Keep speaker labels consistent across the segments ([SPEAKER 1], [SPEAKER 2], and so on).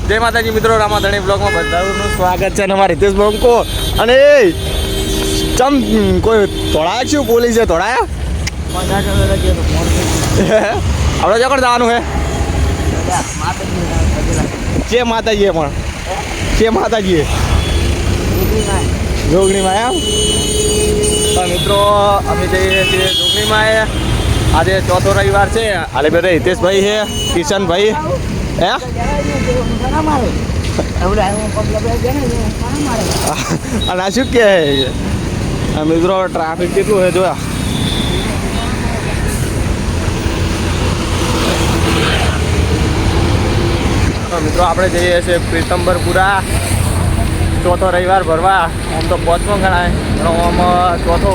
[SPEAKER 1] જય માતાજી મિત્રો, રામાધણી બ્લોગમાં બધાનું સ્વાગત છે. અને અમારા હિતેશ બંકો અને ચમ કોઈ તોડાયા શું પોલીસે તોડાયા? આપણે ચોકડ જવાનું હે જે માતાજીએ પણ જે માતાજીએ જોગણીમાં એમ. તો મિત્રો અમે જઈએ છીએ જોગણીમાં. આજે ચોથો રવિવાર છે. હાલે બે હિતેશભાઈ છે, કિશનભાઈ હે અને આ શું કે મિત્રો ટ્રાફિક કેટલું છે જોયા. મિત્રો આપણે જઈએ છીએ પ્રીતમબરપુરા ચોથો રવિવાર ભરવા. આમ તો પાંચમો ગણાય પણ આમ ચોથો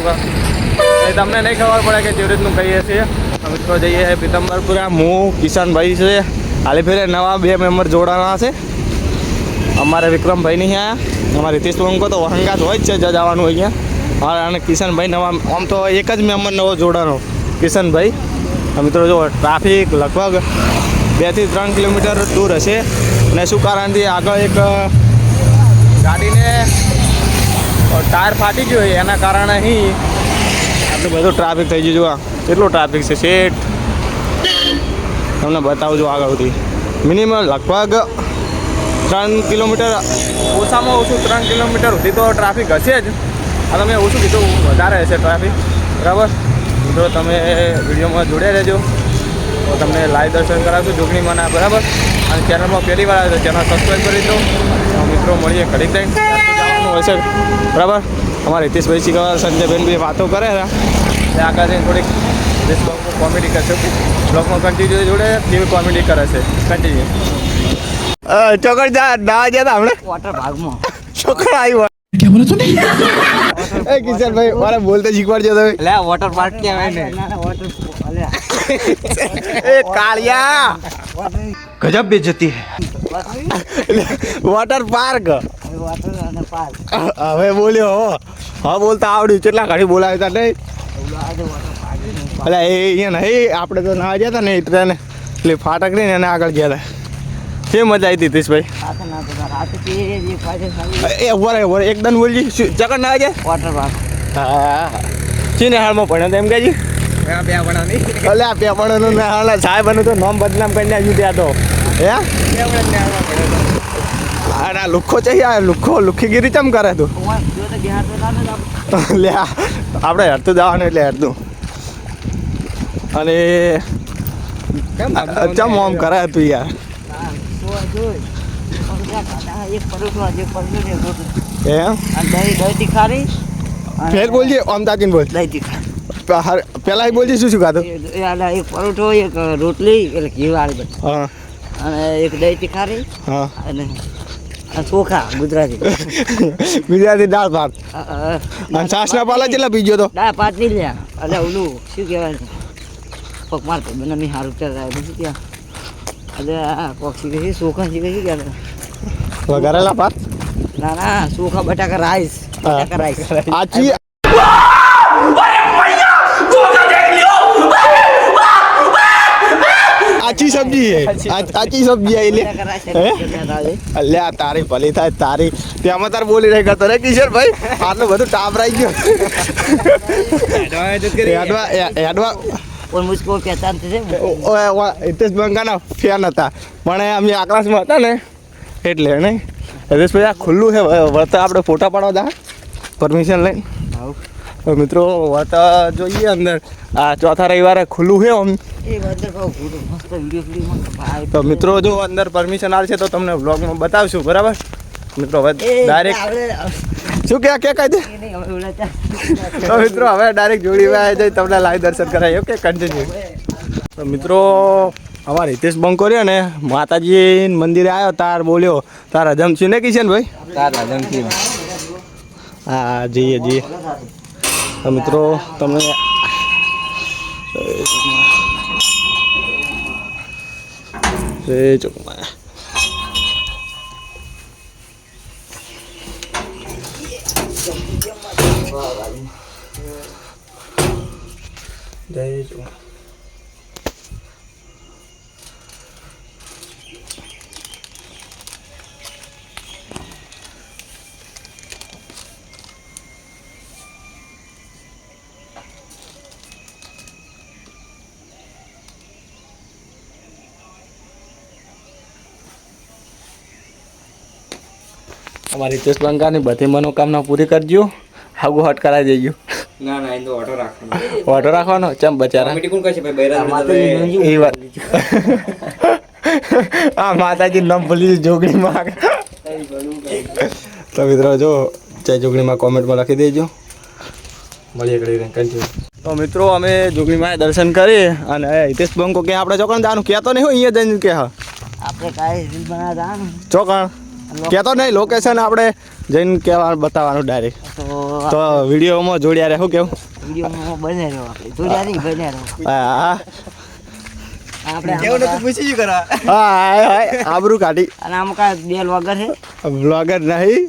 [SPEAKER 1] એ તમને નહીં ખબર પડે કે કેવી રીતનું કહીએ છીએ. મિત્રો જઈએ છીએ પ્રીતમબરપુરા. હું કિશનભાઈ છે. હાલે ફેરે નવા 2 મેમ્બર જોડાના છે. અમારે વિક્રમભાઈ નહીં આવ્યા. અમારે હિતેશ બંકો તો વહંગાત હોય જ છે જવાનું અહીંયા. અને કિશનભાઈ નવા આમ તો એક જ મેમ્બર નવો જોડાનો કિશનભાઈ. મિત્રો જો ટ્રાફિક લગભગ 2 થી 3 કિલોમીટર દૂર હશે. અને શું કારણથી આગળ એક ગાડીને ટાયર ફાટી ગયો હોય એના કારણે અહીં આટલું બધું ટ્રાફિક થઈ ગયું. જોવા કેટલું ટ્રાફિક છે શેઠ તમને બતાવજો. આગળ સુધી મિનિમમ લગભગ 3 કિલોમીટર ઓછામાં ઓછું 3 કિલોમીટર સુધી તો ટ્રાફિક હશે જ. આ તમે ઓછું કીધું વધારે હશે ટ્રાફિક. બરાબર મિત્રો તમે વિડીયોમાં જોડ્યા રહેજો તો તમને લાઈવ દર્શન કરાવશું જોગણીમાંના. બરાબર અને ચેનલમાં પહેલી વાર આવે તો ચેનલ સબસ્ક્રાઈબ કરી દો. મિત્રો મળીએ ઘડી ટાઈમ જવાનું હોય છે. બરાબર અમારા હિતેશભાઈ શીખવા સંજયબેન બી વાતો કરે છે. આગળ જઈને થોડીક બ્લોગમાં કોમેડી કરશે. બ્લોગમાં કન્ટિન્યુ જોડે કેવી કોમેડી કરે છે કન્ટિન્યુ. ચોકડ ના જતા હમણાં
[SPEAKER 2] વોટર ભાગમાં
[SPEAKER 1] છોકરા આવ્યો.
[SPEAKER 3] क्या बोला तूने?
[SPEAKER 1] એ કિશનભાઈ મારે બોલતે શીખવાડજો તમે.
[SPEAKER 2] લે વોટર પાર્ક કહેવાય ને વોટર
[SPEAKER 1] એ કાળિયા
[SPEAKER 3] गजब बेइज्जती है.
[SPEAKER 1] વોટર પાર્ક
[SPEAKER 2] વોટર અને પાર્ક
[SPEAKER 1] હવે બોલ્યો હો. હા બોલતા આવડ્યું. કેટલા ઘડી બોલાવ્યા હતા નહીં. એટલે એ અહીંયા નહીં આપણે તો ના ગયા હતા ને ટ્રેન એટલે ફાટક રહીને એને આગળ ગયા હતા. કેમ મજા આવી હતી હિતેશભાઈ? એ ઉભા એકદમ બોલજી ચકર ના જાય
[SPEAKER 2] વોટર પાર્ક
[SPEAKER 1] હા ચીને હાલમાં ભણ્યો તો એમ કહેજી. અલે આ પેપણનું ને હાલ સાહેબનું તો નામ બદનામ કરી નાખ્યું ત્યાં તો હે. અને આ લુખ્ખો છે યાર. લુખ્ખીગીરી ચમ કરે તું? લે આપણે હેરતું જવાનું એટલે હેરતું. અને ચમ આમ કરે તું યાર. ફેર બોલજે આમ તાકીને બોલ. પેલા બોલજે શું ખાધું?
[SPEAKER 2] એક પરોઠો, એક રોટલી એટલે ઘી વાળી બધી.
[SPEAKER 1] હા
[SPEAKER 2] અને એક દહીં તીખારી.
[SPEAKER 1] હા
[SPEAKER 2] અને ચોખા ગુજરાતી
[SPEAKER 1] ગુજરાતી દાળ ભાત. અને છાસના પાલા કેટલા પીજો તો?
[SPEAKER 2] દાળ ભાત નહીં લ્યા. એટલે ઓલું શું કહેવાય પગ મારતો મને સારું ચાલે શું ત્યાં. એટલે કોક શીખે છે ચોખા શીખે છે ક્યાં
[SPEAKER 1] વઘારેલા ભાત.
[SPEAKER 2] ના ના ચોખા બટાકા રાઈસ. બટાકા રાઈસ
[SPEAKER 1] આચી આચી સબ્જી હે. આચી સબ્જી આઈ લે આ તારી ભલી થાય તારી. ત્યાંમાં તાર બોલી રહી કરતો રે કિશોરભાઈ. આટલું બધું ટાપ રહી ગયો. એડવા
[SPEAKER 2] और मुझको पहचान थे
[SPEAKER 1] હિતેશ બંકાના ફેન હતા પણ અમે આકાશમાં હતા ને એટલે નહીં. હિતેશભાઈ આ ખુલ્લું છે વળતા આપણે ફોટા પાડવા દા પરમિશન લઈને. મિત્રો વળતા જોઈએ અંદર. આ ચોથા રવિવારે ખુલ્લું છે આમ. તો મિત્રો જો અંદર પરમિશન આવશે તો તમને વ્લોગમાં બતાવશું. બરાબર મિત્રો હવે ડાયરેક્ટ શું કે કહી દે. તો મિત્રો હવે ડાયરેક્ટ જોડી આવી જાય તમને લાઈવ દર્શન કરાય. Okay continue. તો મિત્રો અમારે હિતેશ બંકો રહ્યો ને માતાજી મંદિરે આવ્યો તાર બોલ્યો તાર હજમથી ને કિશનભાઈ
[SPEAKER 2] તાર હજમથી.
[SPEAKER 1] હા જઈએ. તો મિત્રો તમે ચોકમાં જય જો. અમારી હિતેશ બંકાની બધી મનોકામના પૂરી કરજો. હાગુ હટ કરાવી દેજો.
[SPEAKER 4] ના ના એ તો ઓટો રાખવાનો.
[SPEAKER 1] ઓર્ડર રાખવાનો ચમ બચારા
[SPEAKER 4] કમિટી કોણ કહે છે ભાઈ બૈરા
[SPEAKER 1] એ વાત આ માતાજી નામ ભૂલી જોગણીમાં. તો મિત્રો જો જય જોગણીમાં કોમેન્ટમાં લખી દેજો. મળીએ ઘડી કન્ટિન્યુ. તો મિત્રો અમે જોગણીમાં દર્શન કરી અને હિતેશ બંકો કે આપણે ચોકણ જવાનું કહેતો નહીં હોય અહીંયા જઈને કે હા
[SPEAKER 2] આપણે કાંઈ રીલ બનાવતા હતા ને
[SPEAKER 1] ચોકણ કહેતો નહીં લોકેશન આપણે જઈને કહેવાનું બતાવવાનું ડાયરેક્ટ.
[SPEAKER 2] તો
[SPEAKER 1] તો વિડીયોમાં જોડ્યા રહે શું કેવું?
[SPEAKER 2] વિડીયોમાં બને રહ્યો આપણે જોડ્યા નહીં બને રહ્યો
[SPEAKER 1] હા
[SPEAKER 2] આપણે
[SPEAKER 4] કેવું નતું પૂછી જ કરા.
[SPEAKER 1] હા આબરૂ કાઢી.
[SPEAKER 2] અને આમ કાંઈ બે વ્લોગર છે
[SPEAKER 1] બ્લોગર નહીં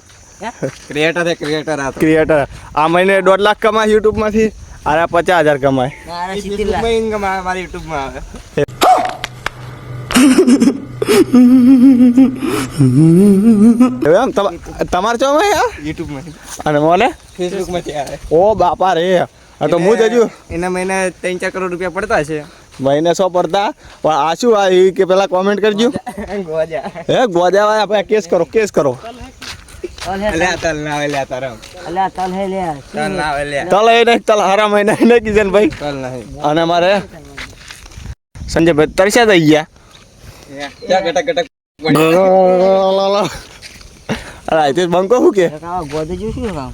[SPEAKER 4] ક્રિએટર છે ક્રિએટર આ
[SPEAKER 1] ક્રિએટર. આ મહિને 1.5 લાખ કમાય યુટ્યુબમાંથી અરે 50,000 કમાય.
[SPEAKER 2] મારા 70 લાખ
[SPEAKER 4] ઇન્કમ મારી યુટ્યુબમાં આવે.
[SPEAKER 1] એમ તમારે ચો
[SPEAKER 4] યુટ્યુબમાં
[SPEAKER 1] અને મને
[SPEAKER 4] ફેસબુકમાંથી આવે.
[SPEAKER 1] ઓ બાપા રે આ તો હું જ હજુ
[SPEAKER 4] એના મહિને 3-4 કરોડ રૂપિયા પડતા છે.
[SPEAKER 1] મહિને 100 પડતા પણ આ શું આ ઈ કે પેલા કોમેન્ટ કરજો.
[SPEAKER 4] ગોજા
[SPEAKER 1] હે ગોજા ભાઈ આપણે કેસ કરો કેસ કરો.
[SPEAKER 4] લે તલ ના આવે લે તારા
[SPEAKER 2] અલ્યા તલ હે લે
[SPEAKER 4] તલ ના આવે લે
[SPEAKER 1] તલ એ નહીં તલ હારા મહિના નહીં કીધે ભાઈ.
[SPEAKER 4] તલ નહીં
[SPEAKER 1] અને અમારે સંજયભાઈ તરસ્યા થઈ ગયા.
[SPEAKER 4] ક્યાં ગટક ગટક
[SPEAKER 1] અરે તે બંકો શું કે
[SPEAKER 2] ગોદે જો શું કામ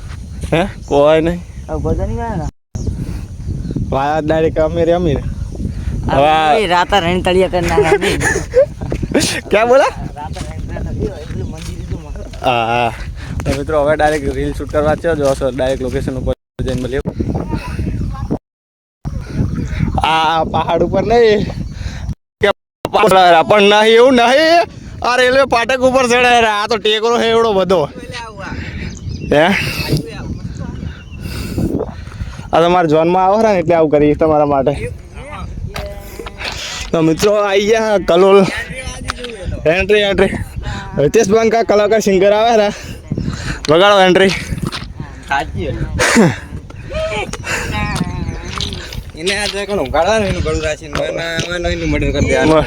[SPEAKER 1] હે કોઈ નહીં
[SPEAKER 2] ગોદા નહીં વાળા
[SPEAKER 1] વાયા ડાયરેક્ટ અમીર અમીર.
[SPEAKER 2] હવે રાતા રેણ તળિયા કરી નાખા
[SPEAKER 1] ક્યાં બોલા?
[SPEAKER 2] રાતા રેણ એટલું મંદિર હતું
[SPEAKER 1] હા તો મિત્રો હવે ડાયરેક્ટ રીલ શૂટ કરવા છે જો ડાયરેક્ટ લોકેશન ઉપર જઈને મળીએ. આ પહાડ ઉપર નહીં પણ નહીં એવું નહીં આ રેલવે ફાટક ઉપર ચડે આ તો ટેકરો છે એવડો બધો હે. આ તમારે જોનમાં આવો ને એટલે આવું કરીશ તમારા માટે. તો મિત્રો આવી ગયા કલોલ એન્ટ્રી એન્ટ્રી હિતેશ બંકા કલાકાર સિંગર આવે રા વગાડો એન્ટ્રી.
[SPEAKER 4] એને આ જે કોણ ઉગાડવાનું એનું ગળું રાખીને એનું મર્ડર કરી દેવાનું.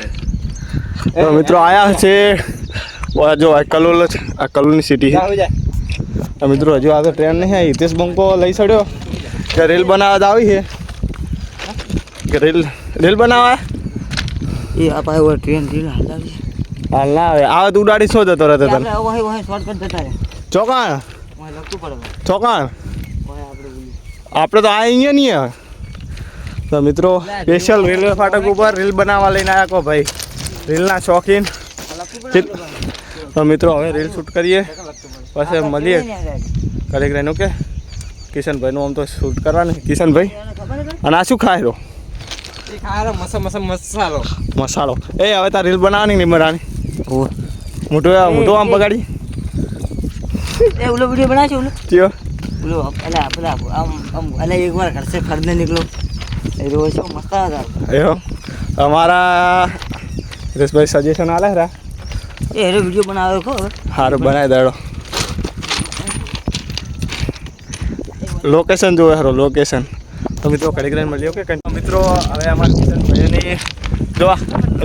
[SPEAKER 1] તો મિત્રો આયા છે જો આ કલોલ છે આ કલોલની સિટી છે. તો મિત્રો હજુ આ તો ટ્રેન નહીં આવી હિતેશ બંકો લઈ ચડ્યો કે રીલ બનાવવા આવી છે કે રીલ બનાવવા
[SPEAKER 2] એ આપણે ઓર ટ્રેન રીલ હાલાવી
[SPEAKER 1] હાલ ના આવે આવે તો ઉડાડી શું જતો રહેતો તને
[SPEAKER 2] આપણે ઓહે ઓહે શોર્ટકટ જતા રહે
[SPEAKER 1] ચોકાણ
[SPEAKER 2] ઓહે લખતું પડે
[SPEAKER 1] ચોકાણ
[SPEAKER 2] ઓહે આપણે
[SPEAKER 1] આપણે તો આ અહીંયા નહીં આવે. તો મિત્રો સ્પેશિયલ રેલવે ફાટક ઉપર રીલ બનાવવા લઈને આવ્યા કો ભાઈ રીલના શોખીન. તો મિત્રો હવે રીલ શૂટ કરીએ પછી મળીએ ઘરે રહીને કે કિશનભાઈનું આમ તો શૂટ કરવાનું કિશનભાઈ. અને આ શું ખાય રહ્યો
[SPEAKER 4] મસાલો
[SPEAKER 1] મસાલો એ હવે તાર રીલ બનાવવાની નહીં બનાવવાની મોટું મોટું આમ પગાડી
[SPEAKER 2] એ ઓલો વિડિયો બનાવજો ઓલો
[SPEAKER 1] ચિયો
[SPEAKER 2] ઓલો પેલા પેલા આમ અલે એકવાર ઘર से खरीदने निकलो એ રોજ મસ્ત હતા
[SPEAKER 1] એવો અમારા હિતેશભાઈ સજેશન આલે રા
[SPEAKER 2] એ હેરો વિડિયો બનાવ્યો ખો
[SPEAKER 1] સારું બનાવી દેડો. લોકેશન જોવે સારું લોકેશન. તો મિત્રો કડીક રહીને મળ્યો કે મિત્રો હવે અમારા કિશનભાઈની જો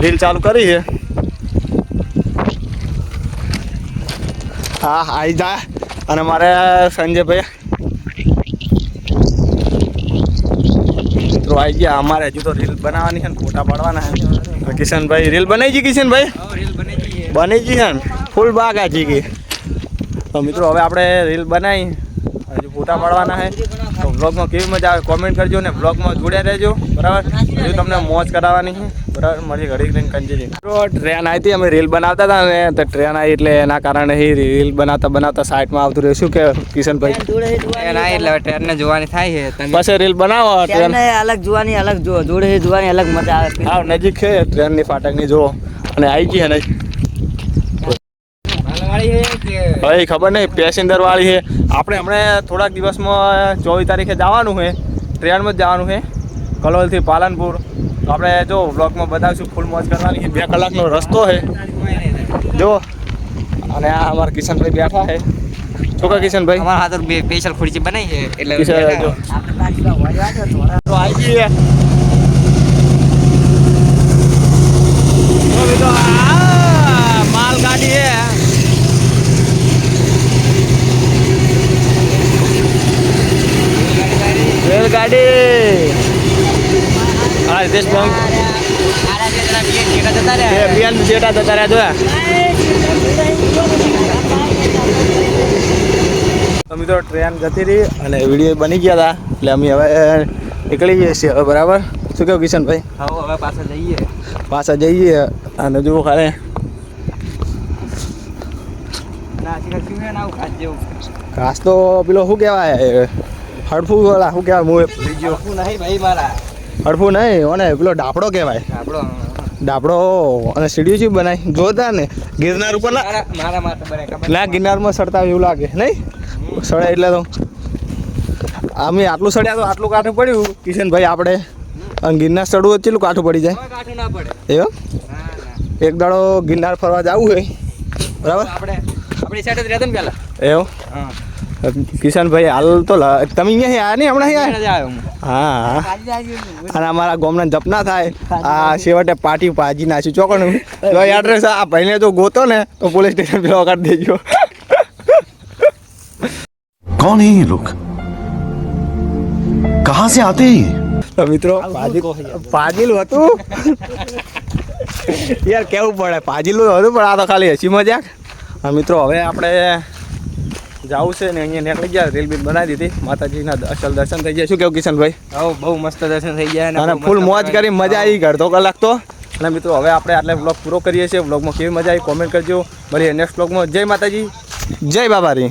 [SPEAKER 1] રીલ ચાલુ કરી છે. હા આવી જાય અને મારે સંજયભાઈ મિત્રો આવી ગયા અમારે હજુ તો રીલ બનાવવાની છે ને ફોટા પાડવાના છે. કિશનભાઈ રીલ બનાવી જી કિશનભાઈ બની જી છે ને ફૂલ બાગ આ જી. તો મિત્રો હવે આપણે રીલ બનાવી હજુ ફોટા પાડવાના છે. તો બ્લોગમાં કેવી મજા આવે કોમેન્ટ કરજો ને બ્લોગમાં જોડ્યા રહેજો બરાબર. હજુ તમને મોજ કરાવવાની છે બરાબર. મારી ઘડી રહીને કંજી ટ્રેન આવી હતી અમે રીલ બનાવતા હતા ને તો ટ્રેન આવી એટલે એના કારણે રીલ બનાવતા બનાવતા સાઈડમાં આવતું રહ્યું. શું કે કિશનભાઈ
[SPEAKER 4] એના એટલે ટ્રેનને જોવાની થાય છે
[SPEAKER 1] પછી રીલ બનાવો ટ્રેન
[SPEAKER 2] અલગ જોવાની અલગ જો જોડે જોવાની અલગ મજા આવે
[SPEAKER 1] હા નજીક છે ટ્રેનની ફાટકની જુઓ અને આવી ગઈ ને હવે ખબર નહીં પેસેન્જર વાળી છે. આપણે હમણાં થોડાક દિવસમાં 24 તારીખે જવાનું છે ટ્રેનમાં જ જવાનું છે કલોલથી પાલનપુર. તો આપણે જો બ્લોગમાં બતાવીશું ફૂલ મોજ કરવાની છે. 2 કલાકનો રસ્તો છે જો. અને આ અમારા કિશનભાઈ બેઠા છે. શું કહે કિશનભાઈ?
[SPEAKER 4] અમારા હાથ બે સ્પેશિયલ ખુરશી બનાવી છે એટલે
[SPEAKER 1] કિશન જો તો આવી ગઈ માલ ગાડી છે ગાડી હા રિતેશ બંક બિયાન જેટા જતા રહ્યા જોયા તો મિત્રો ટ્રેન જતી રહી અને વિડીયો બની ગયા હતા એટલે અમે હવે નીકળી જઈએ છીએ હવે બરાબર શું કહ્યું કિશનભાઈ
[SPEAKER 4] હવે
[SPEAKER 1] પાછા જઈએ અને જુઓ ખાલે ઘાસ તો પેલો શું કહેવાય હડફું વાળા શું કહેવાય હું ભૂલી ગયો
[SPEAKER 4] નહીં ભાઈ મારા
[SPEAKER 1] હડફું નહીં અને પેલો ડાપડો કહેવાય
[SPEAKER 4] આપણો
[SPEAKER 1] ડાપડો અને સીડીઓ ચી બનાવી જોતા ને ગિરનાર ઉપર ના
[SPEAKER 4] મારા માટે બને ખબર
[SPEAKER 1] ના ગિરનારમાં સડતા એવું લાગે નહીં સડે એટલે તો અમે આટલું સડ્યા તો આટલું કાઠું પડ્યું કિશનભાઈ આપણે અને ગિરનાર ચડવું હોય કેટલું કાઠું પડી જાય
[SPEAKER 4] કાઠું ના પડે
[SPEAKER 1] એવો એક દાડો ગિરનાર ફરવા જવું હોય બરાબર
[SPEAKER 4] આપણે આપણી સાઈડ જ રહેતા ને પહેલા
[SPEAKER 1] એવો
[SPEAKER 4] હા
[SPEAKER 1] કિશનભાઈ હાલ તો તમે અહીંયા આવ્યા નહીં હમણાં અહીંયા
[SPEAKER 4] આવ્યો હું
[SPEAKER 1] હા અને અમારા ગામના જપ ના થાય આ છેવટે પાટી ભાજી નાખ્યું ચોકણું તો એડ્રેસ આ ભાઈને જો ગોતો ને તો પોલીસ સ્ટેશન પેલો કાઢી દેજો
[SPEAKER 3] कौन है ये लोग कहाँ से आते हैं ये?
[SPEAKER 1] તો મિત્રો પાજીલું હતું યાર કેવું પડે પાજીલું હતું પણ આ તો ખાલી હસી મજાક અને મિત્રો હવે આપણે જવું છે ને અહીંયા નીકળી ગયા રેલ બીલ બનાવી દીધી માતાજીના અસલ દર્શન થઈ ગયા શું કેવું કિશનભાઈ
[SPEAKER 4] હવ બહુ મસ્ત દર્શન થઈ ગયા
[SPEAKER 1] અને ફૂલ મોજ કરી મજા આવી અડધો કલાક તો અને મિત્રો હવે આપણે આટલે બ્લોગ પૂરો કરીએ છીએ બ્લોગમાં કેવી મજા આવી કોમેન્ટ કરજો મળીએ નેક્સ્ટ બ્લોગમાં જય માતાજી જય બાબારી